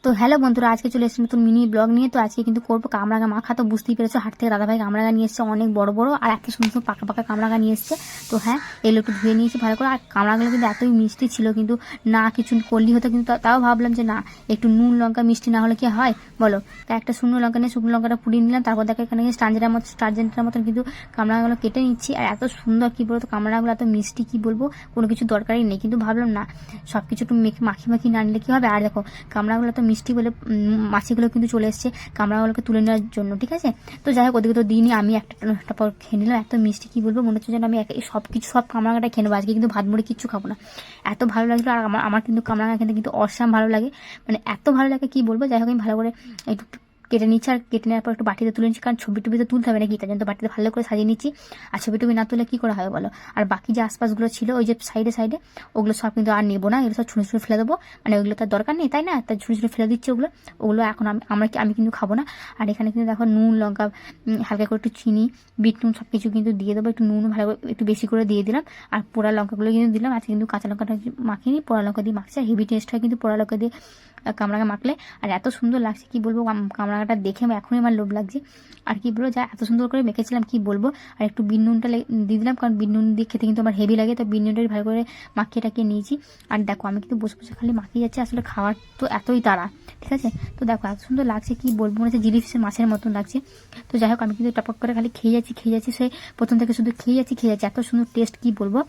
তো হ্যালো বন্ধুরা, আজকে চলে এসেছি নতুন মিনি ব্লগ নিয়ে। তো আজকে কিন্তু করবো কামরাঙা মাখা। তো বুঝতেই পেরেছো, হাট থেকে দাদাভাই কামরাঙা নিয়ে এসছে, অনেক বড় বড় আর এত সুন্দর সুন্দর পাকা পাকা কামরাঙা নিয়ে এসছে। তো হ্যাঁ, এগুলো একটু ধুয়ে নিয়েছি ভালো করে। আর কামরাঙাগুলো কিন্তু এতই মিষ্টি ছিল, কিন্তু না কিছু করলি হতো, কিন্তু তাও ভাবলাম যে না, একটু নুন লঙ্কা মিষ্টি না হলে কি হয় বলো। তাই একটা শুকনো লঙ্কা নিয়ে শুকনো লঙ্কাটা পুড়িয়ে নিলাম। তারপর দেখো এখানে স্টারজেন্টের মতন কিন্তু কামরাঙাগুলো কেটে নিচ্ছি। আর এত সুন্দর কি বলতো, কামরাঙাগুলো এত মিষ্টি কি বলবো, কোনো কিছু দরকারই নেই, কিন্তু ভাবলাম না সব কিছু একটু মাখি মাখি না নিলে কি হবে। আর দেখো কামরাঙাগুলো তো মিষ্টি বলে মাছিগুলো কিন্তু চলে এসছে কামরাঙাগুলোকে তুলে নেওয়ার জন্য, ঠিক আছে। তো যাই হোক, ওদিকে তো দিনই আমি একটা পর খেয়ে নিলাম। এত মিষ্টি কি বলবো, মনে হচ্ছে যেন আমি সব কামরাঙাটা খেয়ে নেবো আজকে, কিন্তু ভাত মুড়ি কিচ্ছু খাবো না। এত ভালো লাগলো। আর আমার কিন্তু কামরাঙা খেতে কিন্তু অসাম ভালো লাগে, মানে এত ভালো লাগে কি বলবো। যাই হোক, আমি ভালো করে একটু কেটে নিচ্ছি। আর কেটে নেওয়ার পর একটু বাটিতে তুলে নিচ্ছি, কারণ ছবি টুবি তো তুলতে হবে নাকি, তার জন্য তো বাটিতে ভালো করে সাজিয়ে নিচ্ছি। আর ছবি টুবি না তুলে কী করে হবে বলো। আর বাকি যে আশপাশগুলো ছিল ওই যে সাইডে সাইডে, ওগুলো সব কিন্তু আর নেবো না, এগুলো সব ছুঁড়ে ছুঁড়ে ফেলে দেবো। মানে ওগুলো তার দরকার নেই, তাই না, তাই ছুঁড়ে ছুঁড়ে ফেলে দিচ্ছি ওগুলো। ওগুলো এখন আমি কিন্তু খাবো না। আর এখানে কিন্তু দেখো নুন লঙ্কা, হালকা করে একটু চিনি, বিট নুন সব কিছু কিন্তু দিয়ে দেবো। একটু নুন ভালো করে একটু বেশি করে দিয়ে দিলাম। আর পোড়া লঙ্কাগুলো কিন্তু দিলাম। আজকে কিন্তু কাঁচা লঙ্কাটা মাখিনি, পোড়া লঙ্কা দিয়ে মাখছি। আর হেভি টেস্ট হয় কিন্তু পোড়া লঙ্কা দিয়ে কামরাঙা মাখলে। আর এত সুন্দর লাগছে কি বলবো, কামরাঙাটা দেখে এখনই আমার লোভ লাগছে। আর কি বলবো, যা এত সুন্দর করে মেখেছিলাম কি বলবো। আর একটু বিন নুনটা দিয়ে দিলাম, কারণ বিন নুন দিয়ে খেতে কিন্তু আমার হেভি লাগে। তো বিন নুনটাই ভালো করে মাখিয়ে টাকিয়ে নিয়েছি। আর দেখো আমি কিন্তু বসে বসে খালি মাখিয়ে যাচ্ছি, আসলে খাওয়ার তো এতই তাড়া, ঠিক আছে। তো দেখো এত সুন্দর লাগছে কি বলবো, মনে হচ্ছে জিলিপিসের মাছের মতন লাগছে। তো যাই হোক, আমি কিন্তু টপক করে খালি খেয়ে যাচ্ছি সেই প্রথম থেকে শুধু খেয়ে যাচ্ছি এত সুন্দর টেস্ট কি বলবো।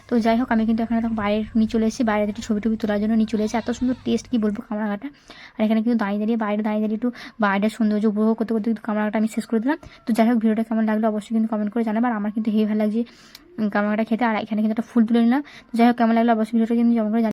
তো যাই হোক, আমি কিন্তু এখানে তখন বাইরে নিয়ে চলে এসেছি, বাইরে একটু ছবি টবি তোলার জন্য নিয়ে চলে এসেছি। এত সুন্দর টেস্ট কি বলবো কামরাঙাটা। আর এখানে কিন্তু বাইরে দাঁড়িয়ে একটু বাইরের সৌন্দর্য উপভোগ করতে করতে কিন্তু কামরাঙাটা আমি শেষ করে দিলাম। তো যাই হোক, ভিডিওটা কেমন লাগলো অবশ্যই কিন্তু কমেন্ট করে জানাবে। আর আমার কিন্তু হেভি ভালো লাগছে কামরাঙাটা খেতে। আর এখানে কিন্তু একটা ফুল তুলে নিলাম। তো যাই হোক, কেমন লাগলো অবশ্যই ভিডিওটা কিন্তু জমা করে